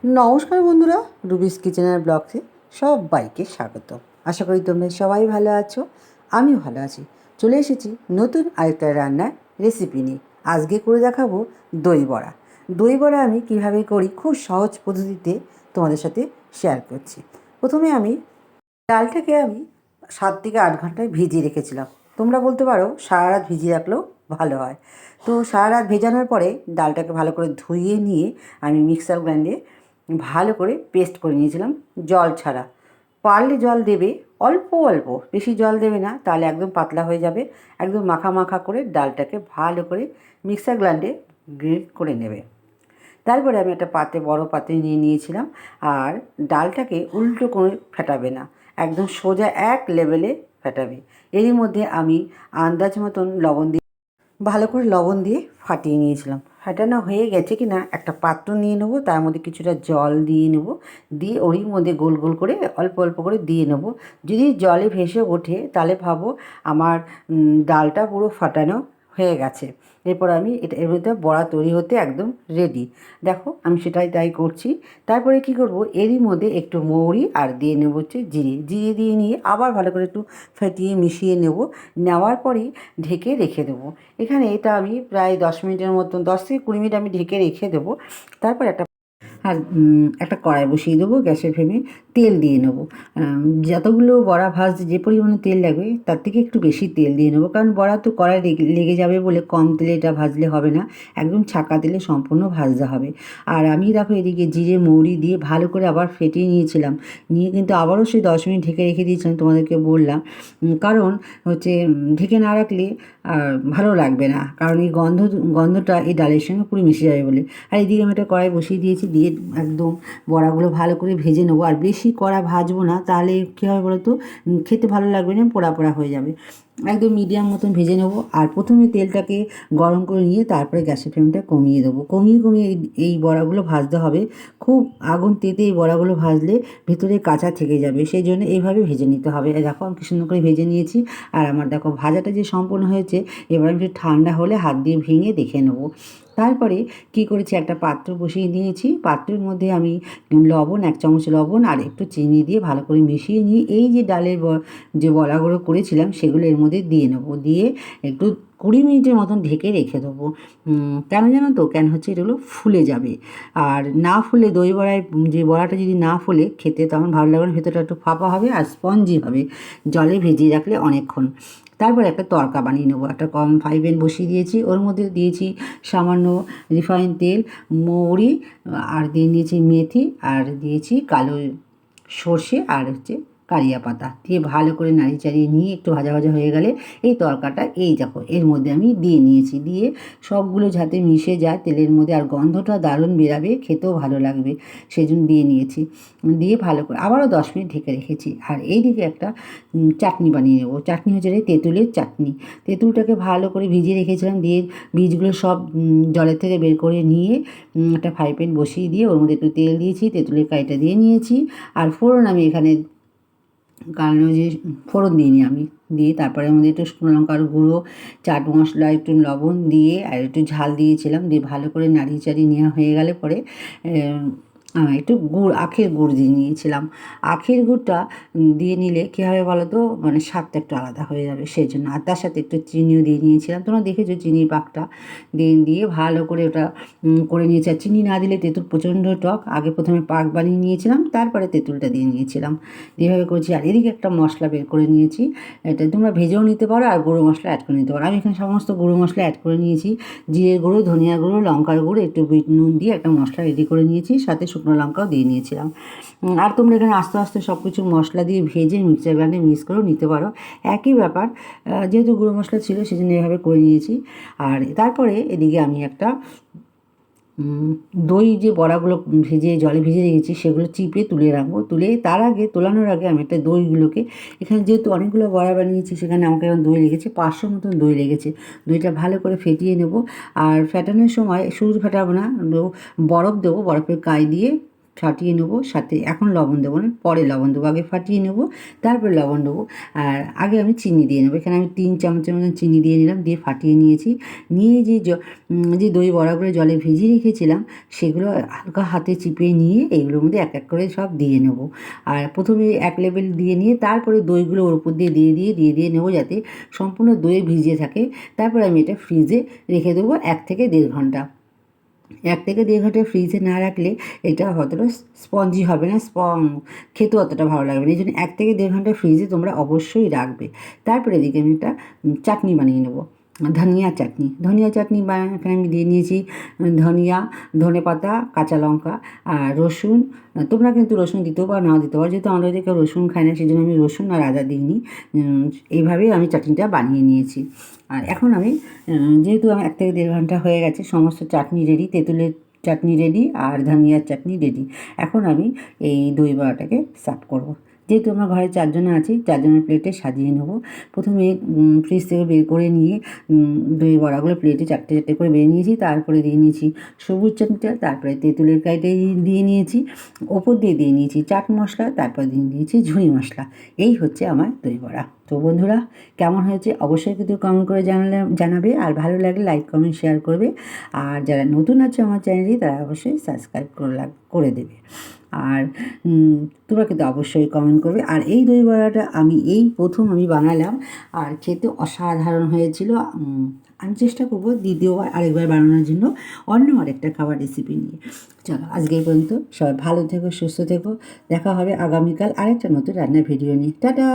নমস্কার বন্ধুরা, রুবিস কিচেনের ব্লগে সবাইকে স্বাগত। আশা করি তোমরা সবাই ভালো আছো, আমিও ভালো আছি। চলে এসেছি নতুন আরেকটা রান্নার রেসিপি নিয়ে। আজকে করে দেখাবো দই বড়া। দই বড়া আমি কীভাবে করি খুব সহজ পদ্ধতিতে তোমাদের সাথে শেয়ার করছি। প্রথমে আমি ডালটাকে 7 থেকে 8 ঘন্টায় ভিজিয়ে রেখেছিলাম। তোমরা বলতে পারো সারা রাত ভিজিয়ে রাখলেও ভালো হয়। তো সারা রাত ভেজানোর পরে ডালটাকে ভালো করে ধুয়ে নিয়ে আমি মিক্সার গ্রাইন্ডে ভালো করে পেস্ট করে নিয়েছিলাম, জল ছাড়া। পারলে জল দেবে, অল্প অল্প, বেশি জল দেবে না, তাহলে একদম পাতলা হয়ে যাবে। একদম মাখা মাখা করে ডালটাকে ভালো করে মিক্সার গ্রাইন্ডে গ্রেট করে নেবে। তারপরে আমি একটা বড় পাত্রে নিয়ে নিয়েছিলাম। আর ডালটাকে উল্টো করে ফেটাবে না, একদম সোজা এক লেভেলে ফেটাবে। এরই মধ্যে আমি আন্দাজ মতন ভালো করে লবণ দিয়ে ফাটিয়ে নিয়েছিলাম। ফাটানো হয়ে গেছে কি না একটা পাত্র নিয়ে নেবো, তার মধ্যে কিছুটা জল দিয়ে নেবো, দিয়ে ওরই মধ্যে গোল গোল করে অল্প অল্প করে দিয়ে নেবো। যদি জলে ভেসে ওঠে তাহলে ভাবো আমার ডালটা পুরো ফাটানো হয়ে গেছে। এরপর আমি এর মধ্যে বড়া তৈরি হতে একদম রেডি। দেখো আমি সেটাই তাই করছি। তারপরে কি করব, এরই মধ্যে একটু মৌরি আর দিয়ে নেবো হচ্ছে জিরে দিয়ে নিয়ে আবার ভালো করে একটু ফেটিয়ে মিশিয়ে নেব। নেওয়ার পরেই ঢেকে রেখে দেবো। এখানে এটা আমি প্রায় 10 মিনিটের মতন, 10 থেকে 20 মিনিট আমি ঢেকে রেখে দেবো। তারপর একটা কড়াই বসিয়ে দেবো গ্যাসের ফ্লেমে, তেল দিয়ে নেবো। যতগুলো বড়া ভাজতে যে পরিমাণে তেল লাগবে তার থেকে একটু বেশি তেল দিয়ে নেবো, কারণ বড়া তো কড়াই লেগে যাবে বলে কম তেলে এটা ভাজলে হবে না, একদম ছাকা তেলে সম্পূর্ণ ভাজতে হবে। আর আমি দেখো এদিকে জিরে মৌরি দিয়ে ভালো করে আবার ফেটিয়ে নিয়েছিলাম, নিয়ে কিন্তু আবারও সেই 10 মিনিট ঢেকে রেখে দিয়েছিলাম, তোমাদেরকে বললাম। কারণ হচ্ছে ঢেকে না রাখলে ভালো লাগবে না, কারণ এই গন্ধটা এই ডালের সঙ্গে পুরো মিশে যাবে বলে। আর এদিকে আমি একটা কড়াই বসিয়ে দিয়েছি, দিয়ে একদম বড়াগুলো ভালো করে ভেজে নেবো। আর বেশি কড়া ভাজবো না, তাহলে কী হবে বলো তো, খেতে ভালো লাগবে না, পোড়া পোড়া হয়ে যাবে। একদম মিডিয়াম মতন ভেজে নেবো। আর প্রথমে তেলটাকে গরম করে নিয়ে তারপরে গ্যাসের ফ্লেমটা কমিয়ে দেবো। কমিয়ে এই বড়াগুলো ভাজতে হবে। খুব আগুন তেতে এই বড়াগুলো ভাজলে ভেতরে কাঁচা থেকে যাবে, সেই জন্য এইভাবে ভেজে নিতে হবে। দেখো আমি কি সুন্দর করে ভেজে নিয়েছি। আর আমার দেখো ভাজাটা যে সম্পূর্ণ হয়েছে, এবার আমি একটু ঠান্ডা হলে হাত দিয়ে ভেঙে দেখে নেবো। তারপরে কি করেছি, একটা পাত্র বসিয়ে দিয়েছি। পাত্রের মধ্যে আমি লবণ, 1 চামচ লবণ আর একটু চিনি দিয়ে ভালো করে মিশিয়ে নিয়ে এই যে ডালের যে বড়াগুলো করেছিলাম সেগুলো এর মধ্যে দিয়ে নেবো। দিয়ে একটু 20 মিনিটের মতন ঢেকে রেখে দেবো। কেন জানো তো, কেন হচ্ছে এগুলো ফুলে যাবে। আর না ফুলে দই বড়ায় যে বড়াটা যদি না ফুলে খেতে তখন ভালো লাগবে না, ভেতরটা একটু ফাঁপা হবে আর স্পঞ্জি হবে জলে ভিজিয়ে রাখলে অনেকক্ষণ। তারপর একটা তড়কা বানিয়ে নেবো। একটা ফ্রাই প্যান বসিয়ে দিয়েছি, ওর মধ্যে দিয়েছি সামান্য রিফাইন তেল, মৌরি, আর দিয়ে নিয়েছি মেথি, আর দিয়েছি কালো সর্ষে, আর হচ্ছে কারিয়া পাতা দিয়ে ভালো করে নাড়িয়ে চাড়িয়ে নিয়ে একটু ভাজা ভাজা হয়ে গেলে এই তরকাটা এই দেখো এর মধ্যে আমি দিয়ে নিয়েছি। দিয়ে সবগুলো যাতে মিশে যায় তেলের মধ্যে, আর গন্ধটা দারুণ বেরাবে, খেতেও ভালো লাগবে, সেই জন্য দিয়ে নিয়েছি। দিয়ে ভালো করে আবারও 10 মিনিট ঢেকে রেখেছি। আর এইদিকে একটা চাটনি বানিয়ে নেবো। চাটনি হচ্ছে তেঁতুলের চাটনি। তেঁতুলটাকে ভালো করে ভিজিয়ে রেখেছিলাম, দিয়ে বীজগুলো সব জলের থেকে বের করে নিয়ে একটা ফ্রাই প্যান বসিয়ে দিয়ে ওর মধ্যে একটু তেল দিয়েছি, তেঁতুলের কাইটা দিয়ে নিয়েছি। আর ফোড়ন আমি এখানে, কারণ ওই যে ফোড়ন দিইনি আমি, দিয়ে তারপরে আমাদের একটু শুকনো লঙ্কার গুঁড়ো, চাট মশলা, একটু লবণ দিয়ে আর একটু ঝাল দিয়েছিলাম। দিয়ে ভালো করে নাড়িয়ে চাড়িয়ে নেওয়া হয়ে গেলে পরে একটু আখের গুড় দিয়ে নিয়েছিলাম। আখের গুড়টা দিয়ে নিলে কী হবে বলো তো, মানে স্বাদটা একটু আলাদা হয়ে যাবে, সেই জন্য। আর তার সাথে একটু চিনিও দিয়ে নিয়েছিলাম, তোমরা দেখেছো চিনির পাকটা দিয়ে ভালো করে ওটা করে নিয়েছি। আর চিনি না দিলে তেঁতুল প্রচণ্ড টক, আগে প্রথমে পাক বানিয়ে নিয়েছিলাম, তারপরে তেঁতুলটা দিয়ে নিয়েছিলাম, এভাবে করেছি। আর এদিকে একটা মশলা বের করে নিয়েছি, এটা তোমরা ভেজেও নিতে পারো আর গুঁড়ো মশলা অ্যাড করে নিতে পারো। আমি এখানে সমস্ত গুঁড়ো মশলা অ্যাড করে নিয়েছি, জিরের গুঁড়ো, ধনিয়া গুঁড়ো, লঙ্কার গুঁড়ো, একটু বিট নুন দিয়ে একটা মশলা রেডি করে নিয়েছি, সাথে শুকনো লঙ্কাও দিয়ে নিয়েছিলাম। আর তোমরা এখানে আস্তে আস্তে সব কিছু মশলা দিয়ে ভেজে মিক্সার গ্রাইন্ডে মিক্স করেও নিতে পারো, একই ব্যাপার। যেহেতু গুঁড়ো মশলা ছিল সেজন্য এভাবে করে নিয়েছি। আর তারপরে এদিকে আমি একটা দই যে বড়াগুলো জলে ভিজে রেখেছি সেগুলো চিপে তুলে রাখবো। তার আগে তোলানোর আগে আমি একটা দইগুলোকে, এখানে যেহেতু অনেকগুলো বড়া বানিয়েছি সেখানে আমাকে এখন দই লেগেছে, 500 মতন দই লেগেছে। দইটা ভালো করে ফেটিয়ে নেব। আর ফেটানোর সময় শুধু ফেটাবো না, বরফ দেবো, বরফের কাই দিয়ে ফাটিয়ে নেবো, সাথে এখন লবণ দেবো না, পরে লবণ দেবো, আগে ফাটিয়ে নেবো তারপরে লবণ দেবো। আর আগে আমি চিনি দিয়ে নেবো, এখানে আমি 3 চামচের মতন চিনি দিয়ে নিলাম, দিয়ে ফাটিয়ে নিয়েছি। নিয়ে যে দই বড়াগুলো জলে ভিজিয়ে রেখেছিলাম সেগুলো হালকা হাতে চিপিয়ে নিয়ে এইগুলোর মধ্যে এক এক করে সব দিয়ে নেবো। আর প্রথমে এক লেভেল দিয়ে নিয়ে তারপরে দইগুলো ওর উপর দিয়ে নেবো যাতে সম্পূর্ণ দইয়ে ভিজে থাকে। তারপরে আমি এটা ফ্রিজে রেখে দেবো 1 থেকে 1.5 ঘন্টা। 1 থেকে 1.5 ঘন্টা ফ্রিজে না রাখলে এটা অতটা স্পঞ্জি হবে না, খেতেও অতটা ভালো লাগবে না। এই জন্য 1 থেকে 1.5 ঘন্টা ফ্রিজে তোমরা অবশ্যই রাখবে। তারপরে এদিকে আমি একটা চাটনি বানিয়ে নেবো, ধনিয়া চাটনি। এখানে আমি দিয়ে নিয়েছি ধনেপাতা, কাঁচা লঙ্কা আর রসুন। তোমরা কিন্তু রসুন দিতেও বা না দিতে পারো, যেহেতু আমাদের কেউ রসুন খায় না সেই জন্য আমি রসুন আর আদা দিইনি। এইভাবেই আমি চাটনিটা বানিয়ে নিয়েছি। আর এখন আমি যেহেতু আমার 1 থেকে 1.5 ঘন্টা হয়ে গেছে, সমস্ত চাটনি রেডি, তেঁতুলের চাটনি রেডি আর ধনিয়ার চাটনি রেডি। এখন আমি এই দই বড়াটাকে সার্ভ করবো। যেহেতু আমরা ঘরে 4 জন আছি, 4 জনের প্লেটে সাজিয়ে নেবো। প্রথমে ফ্রিজ থেকে বের করে নিয়ে দই বড়াগুলো প্লেটে 4টে 4টে করে বেরিয়ে নিয়েছি। তারপরে দিয়ে নিয়েছি সবুজ চাটনিটা, তারপরে তেঁতুলের কাইটাই দিয়ে নিয়েছি, ওপর দিয়ে নিয়েছি চাট মশলা, তারপর দিয়ে নিয়েছি ঝুঁই মশলা। এই হচ্ছে আমার দই বড়া। তো বন্ধুরা, কেমন হয়েছে অবশ্যই কিন্তু কমেন্ট করে জানাবে, আর ভালো লাগলে লাইক কমেন্ট শেয়ার করবে। আর যারা নতুন আছে আমার চ্যানেলে তারা অবশ্যই সাবস্ক্রাইব করে দেবে। আর তোমরা কিন্তু অবশ্যই কমেন্ট করবে। আর এই দই বড়াটা আমি প্রথম বানালাম, আর খেতে অসাধারণ হয়েছিল। আমি চেষ্টা করবো দ্বিতীয়বার আরেকবার বানানোর জন্য অন্য আরেকটা খাবার রেসিপি নিয়ে। চলো আজকে এই পর্যন্ত, সবাই ভালো থেকো, সুস্থ থেকো। দেখা হবে আগামীকাল আরেকটা নতুন রান্নার ভিডিও নিয়ে। টাটা।